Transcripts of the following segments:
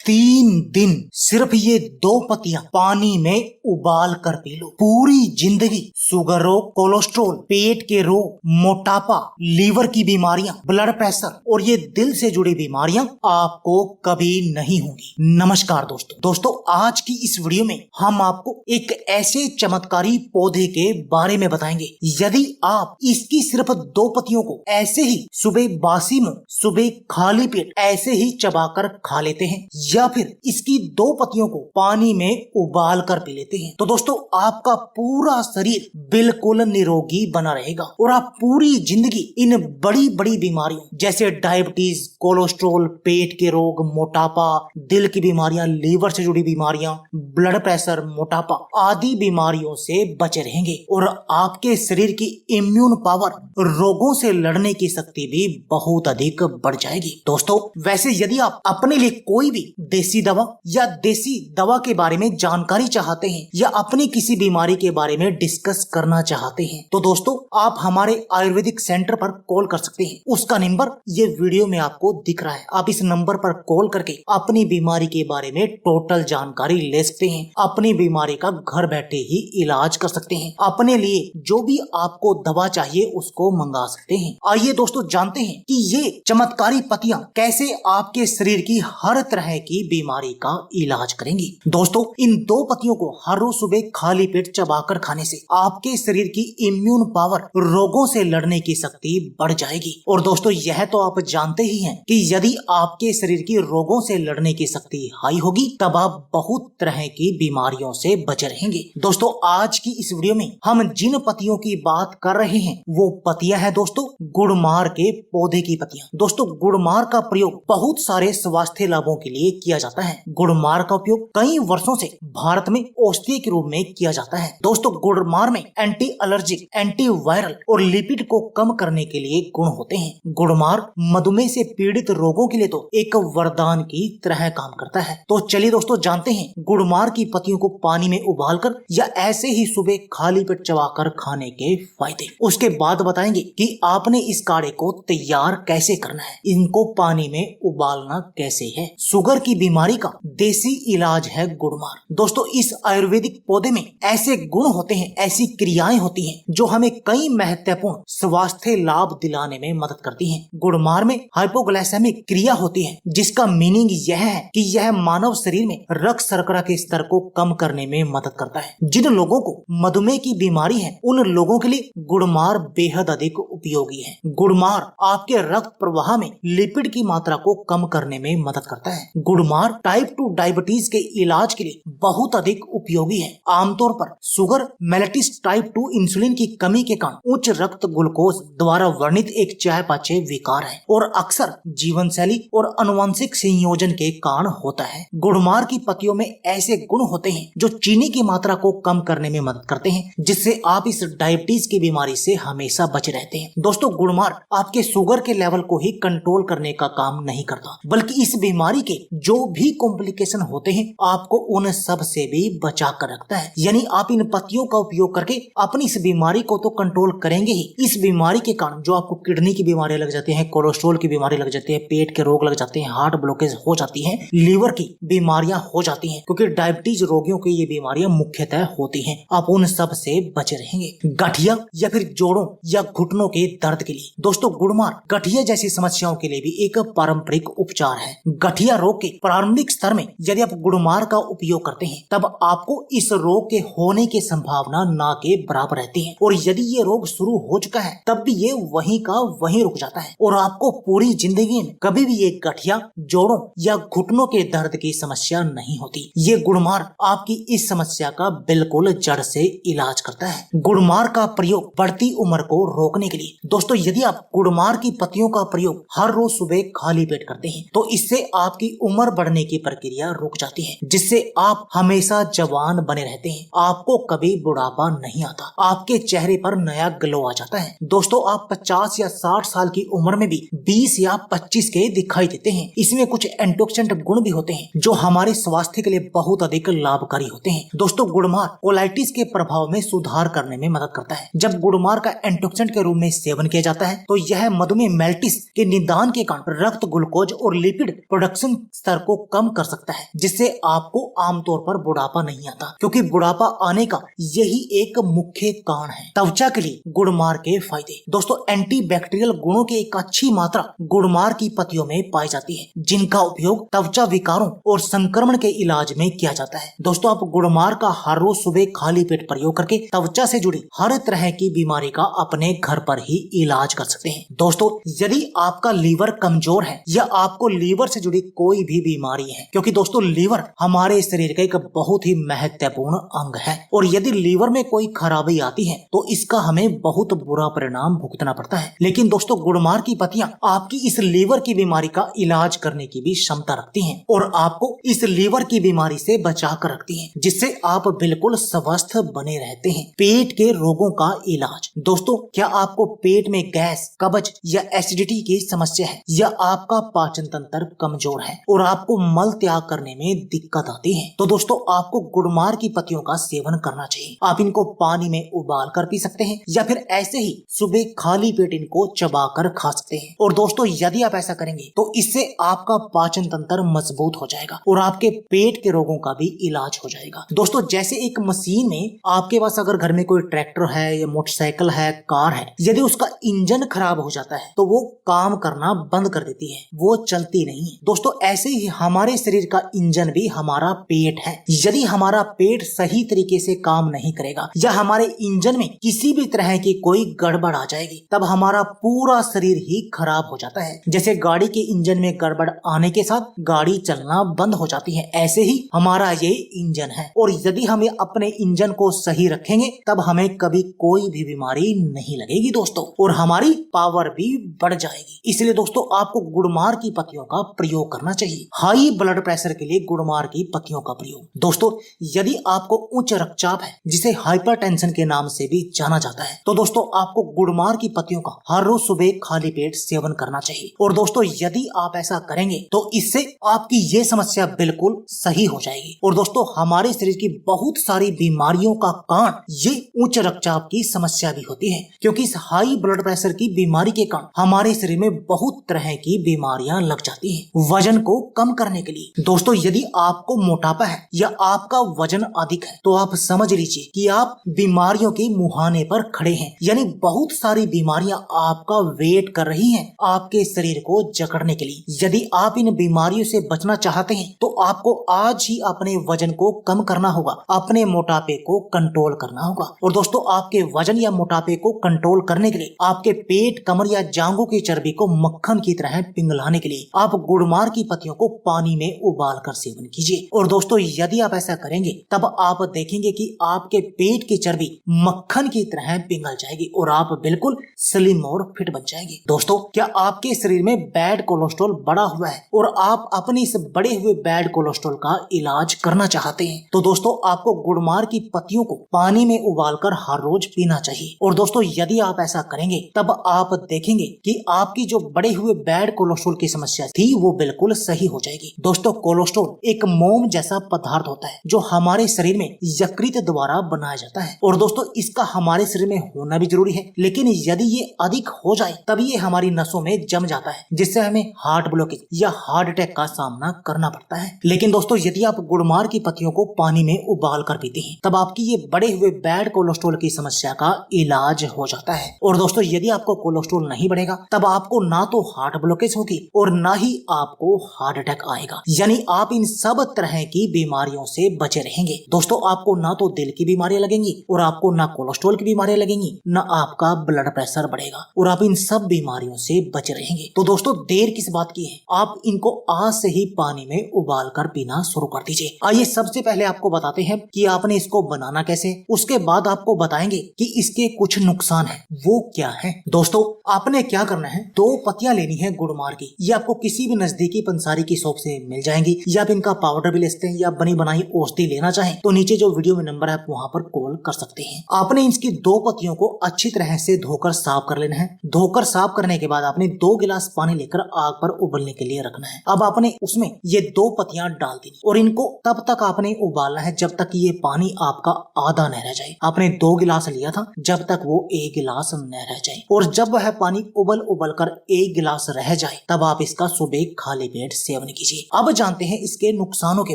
3 दिन सिर्फ ये 2 पत्तियां पानी में उबाल कर पी लो, पूरी जिंदगी शुगर रोग, कोलेस्ट्रॉल, पेट के रोग, मोटापा, लीवर की बीमारियां, ब्लड प्रेशर और ये दिल से जुड़ी बीमारियां आपको कभी नहीं होंगी। नमस्कार दोस्तों, आज की इस वीडियो में हम आपको एक ऐसे चमत्कारी पौधे के बारे में बताएंगे। यदि आप इसकी सिर्फ 2 पत्तियों को ऐसे ही सुबह बासी मुंह, सुबह खाली पेट ऐसे ही चबाकर खा लेते हैं या फिर इसकी 2 पत्तियों को पानी में उबाल कर पी लेते हैं तो दोस्तों आपका पूरा शरीर बिल्कुल निरोगी बना रहेगा और आप पूरी जिंदगी इन बड़ी बड़ी बीमारियों जैसे डायबिटीज, कोलेस्ट्रॉल, पेट के रोग, मोटापा, दिल की बीमारियां, लीवर से जुड़ी बीमारियां, ब्लड प्रेशर, मोटापा आदि बीमारियों से बचे रहेंगे और आपके शरीर की इम्यून पावर, रोगों से लड़ने की शक्ति भी बहुत अधिक बढ़ जाएगी। दोस्तों वैसे यदि आप अपने लिए कोई भी देसी दवा या देसी दवा के बारे में जानकारी चाहते हैं या अपनी किसी बीमारी के बारे में डिस्कस करना चाहते हैं तो दोस्तों आप हमारे आयुर्वेदिक सेंटर पर कॉल कर सकते हैं। उसका नंबर ये वीडियो में आपको दिख रहा है। आप इस नंबर पर कॉल करके अपनी बीमारी के बारे में टोटल जानकारी ले सकते हैं। अपनी बीमारी का घर बैठे ही इलाज कर सकते हैं। अपने लिए जो भी आपको दवा चाहिए उसको मंगा सकते हैं। आइए दोस्तों जानते हैं कि ये चमत्कारी पत्तियां कैसे आपके शरीर की हर तरह की बीमारी का इलाज करेंगी। दोस्तों इन 2 पत्तियों को हर रोज सुबह खाली पेट चबाकर खाने से आपके शरीर की इम्यून पावर, रोगों से लड़ने की शक्ति बढ़ जाएगी। और दोस्तों यह तो आप जानते ही हैं कि यदि आपके शरीर की रोगों से लड़ने की शक्ति हाई होगी तब आप बहुत तरह की बीमारियों से बचे रहेंगे। दोस्तों आज की इस वीडियो में हम जिन पत्तियों की बात कर रहे हैं वो पत्तियां है दोस्तों गुड़मार के पौधे की पत्तियां। दोस्तों गुड़मार का प्रयोग बहुत सारे स्वास्थ्य लाभों के लिए किया जाता है। गुड़मार का उपयोग कई वर्षों से भारत में औषधि के रूप में किया जाता है। दोस्तों गुड़मार में एंटी एलर्जिक, एंटी वायरल और लिपिड को कम करने के लिए गुण होते हैं। गुड़मार मधुमेह से पीड़ित रोगों के लिए तो एक वरदान की तरह काम करता है। तो चलिए दोस्तों जानते हैं गुड़मार की पत्तियों को पानी में उबालकर या ऐसे ही सुबह खाली पेट चबाकर खाने के फायदे। उसके बाद बताएंगे कि आपने इस काढ़े को तैयार कैसे करना है, इनको पानी में उबालना कैसे है। शुगर की बीमारी का देसी इलाज है गुड़मार। दोस्तों इस आयुर्वेदिक पौधे में ऐसे गुण होते हैं, ऐसी क्रियाएं होती हैं जो हमें कई महत्वपूर्ण स्वास्थ्य लाभ दिलाने में मदद करती हैं। गुड़मार में हाइपोग्लाइसेमिक क्रिया होती है जिसका मीनिंग यह है कि यह मानव शरीर में रक्त शर्करा के स्तर को कम करने में मदद करता है। जिन लोगों को मधुमेह की बीमारी है उन लोगों के लिए गुड़मार बेहद अधिक उपयोगी है। गुड़मार आपके रक्त प्रवाह में लिपिड की मात्रा को कम करने में मदद करता है। गुड़मार टाइप 2 डायबिटीज के इलाज के लिए बहुत अधिक उपयोगी है। आमतौर पर शुगर, मेलेटिस टाइप 2 इंसुलिन की कमी के कारण उच्च रक्त ग्लूकोज द्वारा वर्णित एक चयापचय विकार है और अक्सर जीवन शैली और अनुवांशिक संयोजन के कारण होता है। गुड़मार की पत्तियों में ऐसे गुण होते हैं जो चीनी की मात्रा को कम करने में मदद करते हैं जिससे आप इस डायबिटीज की बीमारी से हमेशा बचे रहते हैं। दोस्तों गुड़मार आपके शुगर के लेवल को ही कंट्रोल करने का काम नहीं करता बल्कि इस बीमारी के जो भी कॉम्प्लिकेशन होते हैं आपको उन सब से भी बचा कर रखता है। यानी आप इन पत्तियों का उपयोग करके अपनी इस बीमारी को तो कंट्रोल करेंगे ही, इस बीमारी के कारण जो आपको किडनी की बीमारी लग जाती है, कोलेस्ट्रॉल की बीमारी लग जाती है, पेट के रोग लग जाते हैं, हार्ट ब्लॉकेज हो जाती है, लीवर की बीमारियां हो जाती हैं क्योंकि डायबिटीज रोगियों की ये बीमारियां मुख्यतः होती हैं। आप उन सब से बचे रहेंगे। गठिया या फिर जोड़ों या घुटनों के दर्द के लिए दोस्तों गुड़मार गठिया जैसी समस्याओं के लिए भी एक पारंपरिक उपचार है। गठिया रोग के प्रारंभिक स्तर में यदि आप गुड़मार का उपयोग करते हैं तब आपको इस रोग के होने की संभावना ना के बराबर रहती है और यदि ये रोग शुरू हो चुका है तब भी ये वहीं का वहीं रुक जाता है और आपको पूरी जिंदगी में कभी भी ये गठिया, जोड़ों या घुटनों के दर्द की समस्या नहीं होती। ये गुड़मार आपकी इस समस्या का बिल्कुल जड़ से इलाज करता है। गुड़मार का प्रयोग बढ़ती उम्र को रोकने के लिए दोस्तों यदि आप गुड़मार की पत्तियों का प्रयोग हर रोज सुबह खाली पेट करते हैं तो इससे आपकी उम्र बढ़ने की प्रक्रिया रुक जाती है जिससे आप हमेशा जवान बने रहते हैं। आपको कभी बुढ़ापा नहीं आता, आपके चेहरे पर नया ग्लो आ जाता है। दोस्तों आप 50 या 60 साल की उम्र में भी 20 या 25 के दिखाई देते हैं। इसमें कुछ एंटीऑक्सीडेंट गुण भी होते हैं जो हमारे स्वास्थ्य के लिए बहुत अधिक लाभकारी होते हैं। दोस्तों गुड़मार कोलाइटिस के प्रभाव में सुधार करने में मदद करता है। जब गुड़मार का एंटीऑक्सीडेंट के रूप में सेवन किया जाता है तो यह मधुमेह मेलेटिस के निदान के कारण रक्त ग्लूकोज और लिपिड प्रोडक्शन स्तर स्तर को कम कर सकता है, जिससे आपको आमतौर पर बुढ़ापा नहीं आता, क्योंकि बुढ़ापा आने का यही एक मुख्य कारण है। त्वचा के लिए गुड़मार के फायदे। दोस्तों, एंटीबैक्टीरियल गुणों की एक अच्छी मात्रा गुड़मार की पत्तियों में पाई जाती है, जिनका उपयोग त्वचा विकारों और संक्रमण के इलाज में किया जाता है। दोस्तों, आप गुड़मार का हर रोज सुबह खाली पेट प्रयोग करके त्वचा से जुड़ी हर तरह की बीमारी का अपने घर पर ही इलाज कर सकते हैं। दोस्तों, यदि आपका लीवर कमजोर है या आपको लीवर से जुड़ी कोई भी बीमारी है, क्योंकि दोस्तों लीवर हमारे शरीर का एक बहुत ही महत्वपूर्ण अंग है, और यदि लीवर में कोई खराबी आती है तो इसका हमें बहुत बुरा परिणाम भुगतना पड़ता है। लेकिन दोस्तों, गुड़मार की पत्तियां आपकी इस लीवर की बीमारी का इलाज करने की भी क्षमता रखती हैं और आपको इस लीवर की बीमारी से बचा कर रखती हैं, जिससे आप बिल्कुल स्वस्थ बने रहते हैं। पेट के रोगों का इलाज। दोस्तों, क्या आपको पेट में गैस, कब्ज या एसिडिटी की समस्या है, या आपका पाचन तंत्र कमजोर है और आपको मल त्याग करने में दिक्कत आती है, तो दोस्तों आपको गुड़मार की पत्तियों का सेवन करना चाहिए। आप इनको पानी में उबाल कर पी सकते हैं या फिर ऐसे ही सुबह खाली पेट इनको चबा कर खा सकते हैं। और दोस्तों, यदि आप ऐसा करेंगे तो इससे आपका पाचन तंत्र मजबूत हो जाएगा और आपके पेट के रोगों का भी इलाज हो जाएगा। दोस्तों, जैसे एक मशीन में आपके पास अगर घर में कोई ट्रैक्टर है या मोटरसाइकिल है, कार है, यदि उसका इंजन खराब हो जाता है तो वो काम करना बंद कर देती है, वो चलती नहीं है। दोस्तों, ऐसे ही हमारे शरीर का इंजन भी हमारा पेट है। यदि हमारा पेट सही तरीके से काम नहीं करेगा या हमारे इंजन में किसी भी तरह की कोई गड़बड़ आ जाएगी, तब हमारा पूरा शरीर ही खराब हो जाता है। जैसे गाड़ी के इंजन में गड़बड़ आने के साथ गाड़ी चलना बंद हो जाती है, ऐसे ही हमारा ये इंजन है। और यदि हम अपने इंजन को सही रखेंगे तब हमें कभी कोई भी बीमारी नहीं लगेगी दोस्तों, और हमारी पावर भी बढ़ जाएगी। इसलिए दोस्तों, आपको गुड़मार की पत्तियों का प्रयोग करना चाहिए। हाई ब्लड प्रेशर के लिए गुड़मार की पत्तियों का प्रयोग। दोस्तों, यदि आपको उच्च रक्तचाप है, जिसे हाइपरटेंशन के नाम से भी जाना जाता है, तो दोस्तों आपको गुड़मार की पत्तियों का हर रोज सुबह खाली पेट सेवन करना चाहिए। और दोस्तों, यदि आप ऐसा करेंगे तो इससे आपकी ये समस्या बिल्कुल सही हो जाएगी। और दोस्तों, हमारे शरीर की बहुत सारी बीमारियों का कारण ये उच्च रक्तचाप की समस्या भी होती है, क्योंकि इस हाई ब्लड प्रेशर की बीमारी के कारण हमारे शरीर में बहुत तरह की बीमारियां लग जाती हैं। वजन को कम करने के लिए दोस्तों, यदि आपको मोटापा है या आपका वजन अधिक है तो आप समझ लीजिए कि आप बीमारियों के मुहाने पर खड़े हैं, यानी बहुत सारी बीमारियां आपका वेट कर रही हैं आपके शरीर को जकड़ने के लिए। यदि आप इन बीमारियों से बचना चाहते हैं तो आपको आज ही अपने वजन को कम करना होगा, अपने मोटापे को कंट्रोल करना होगा। और दोस्तों, आपके वजन या मोटापे को कंट्रोल करने के लिए आपके पेट, कमर या जांघों की चर्बी को मक्खन की तरह पिघलाने के लिए आप गुड़मार की पत्तियों को पानी में उबाल कर सेवन कीजिए। और दोस्तों, यदि आप ऐसा करेंगे तब आप देखेंगे कि आपके पेट की चर्बी मक्खन की तरह पिघल जाएगी और आप बिल्कुल स्लिम और फिट बन जाएंगे। दोस्तों, क्या आपके शरीर में बैड कोलेस्ट्रॉल बढ़ा हुआ है और आप अपने इस बढ़े हुए बैड कोलेस्ट्रॉल का इलाज करना चाहते हैं, तो दोस्तों आपको गुड़मार की पत्तियों को पानी में उबालकर हर रोज पीना चाहिए। और दोस्तों, यदि आप ऐसा करेंगे तब आप देखेंगे कि आपकी जो बढ़े हुए बैड कोलेस्ट्रॉल की समस्या थी वो बिल्कुल सही हो जाएगी। दोस्तों, कोलेस्ट्रॉल एक मोम जैसा पदार्थ होता है जो हमारे शरीर में यकृत द्वारा बनाया जाता है। और दोस्तों, इसका हमारे शरीर में होना भी जरूरी है, लेकिन यदि ये अधिक हो जाए तब ये हमारी नसों में जम जाता है, जिससे हमें हार्ट ब्लॉकेज या हार्ट अटैक का सामना करना पड़ता है। लेकिन दोस्तों, यदि आप गुड़मार की पत्तियों को पानी में उबाल कर पीते हैं तब आपकी ये बढ़े हुए बैड कोलेस्ट्रॉल की समस्या का इलाज हो जाता है। और दोस्तों, यदि आपको कोलेस्ट्रॉल नहीं बढ़ेगा तब आपको ना तो हार्ट ब्लॉकेज होगी और ना ही आपको हार्ट अटैक आएगा, यानी आप इन सब तरह की बीमारियों से बचे रहेंगे। दोस्तों, आपको ना तो दिल की बीमारियां लगेंगी और आपको ना कोलेस्ट्रॉल की बीमारियां लगेंगी, ना आपका ब्लड प्रेशर बढ़ेगा और आप इन सब बीमारियों से बचे रहेंगे। तो दोस्तों, देर किस बात की है, आप इनको आज से ही पानी में उबाल कर पीना शुरू कर दीजिए। आइए सबसे पहले आपको बताते हैं कि आपने इसको बनाना कैसे, उसके बाद आपको बताएंगे कि इसके कुछ नुकसान है वो क्या है। दोस्तों, आपने क्या करना है, 2 पत्तियां लेनी है गुड़मार की। ये आपको किसी भी नजदीकी पंसारी की शॉप से मिल जाएंगी, या आप इनका पाउडर भी ले सकते हैं, या बनी बनाई औषधि लेना चाहें तो नीचे जो वीडियो में नंबर है आप वहां पर कॉल कर सकते हैं। आपने इसकी 2 पत्तियों को अच्छी तरह से धोकर साफ कर लेना है। धोकर साफ करने के बाद आपने 2 गिलास पानी लेकर आग पर उबलने के लिए रखना है। अब आपने उसमें ये 2 पत्तियां डाल देनी और इनको तब तक आपने उबालना है जब तक ये पानी आपका आधा न रह जाए। आपने 2 गिलास लिया था, जब तक वो 1 गिलास न रह जाए, और जब वह पानी उबल कर 1 गिलास रह जाए तब आप इसका सुबह खाली पेट सेवन सेवन कीजिए। अब जानते हैं इसके नुकसानों के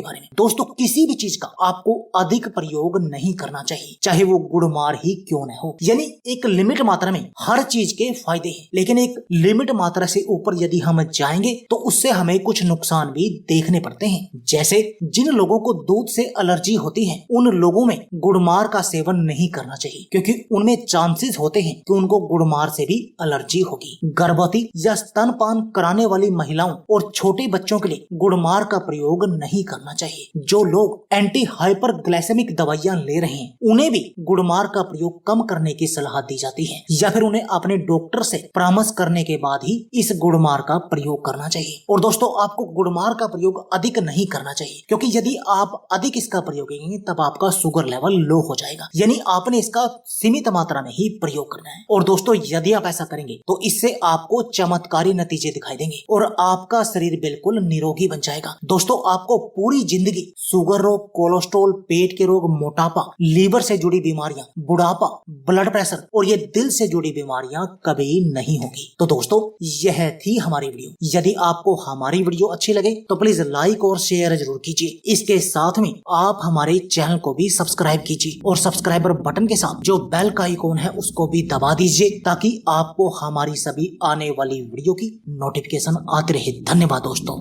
बारे में। दोस्तों, किसी भी चीज का आपको अधिक प्रयोग नहीं करना चाहिए, चाहे वो गुड़मार ही क्यों न हो। यानी एक लिमिट मात्रा में हर चीज के फायदे हैं, लेकिन एक लिमिट मात्रा से ऊपर यदि हम जाएंगे तो उससे हमें कुछ नुकसान भी देखने पड़ते हैं। जैसे जिन लोगों को दूध से एलर्जी होती है, उन लोगों में गुड़मार का सेवन नहीं करना चाहिए, क्योंकि उनमें चांसेस होते हैं कि उनको गुड़मार से भी एलर्जी होगी। गर्भवती या स्तनपान कराने वाली महिलाओं और छोटे बच्चों के लिए गुड़मार का प्रयोग नहीं करना चाहिए। जो लोग एंटी हाइपरग्लाइसेमिक दवाइयां ले रहे हैं, उन्हें भी गुड़मार का प्रयोग कम करने की सलाह दी जाती है, या फिर उन्हें अपने डॉक्टर से परामर्श करने के बाद ही इस गुड़मार का प्रयोग करना चाहिए। और दोस्तों, आपको गुड़मार का प्रयोग अधिक नहीं करना चाहिए, क्योंकि यदि आप अधिक इसका प्रयोग करेंगे तब आपका शुगर लेवल लो हो जाएगा। यानी आपने इसका सीमित मात्रा में ही प्रयोग करना है। और दोस्तों, यदि आप ऐसा करेंगे तो इससे आपको चमत्कारी नतीजे दिखाई देंगे और आपका शरीर बिल्कुल निरोगी बन जाएगा। दोस्तों, आपको पूरी जिंदगी शुगर रोग, कोलेस्ट्रॉल, पेट के रोग, मोटापा, लीवर से जुड़ी बीमारियां, बुढ़ापा, ब्लड प्रेशर और ये दिल से जुड़ी बीमारियां कभी नहीं होगी। तो दोस्तों, यह थी हमारी वीडियो। यदि आपको हमारी वीडियो अच्छी लगे तो प्लीज लाइक और शेयर जरूर कीजिए। इसके साथ में आप हमारे चैनल को भी सब्सक्राइब कीजिए और सब्सक्राइबर बटन के साथ जो बेल का आइकॉन है उसको भी दबा दीजिए, ताकि आपको हमारी सभी आने वाली वीडियो की नोटिफिकेशन आती रहे। धन्यवाद दोस्तों।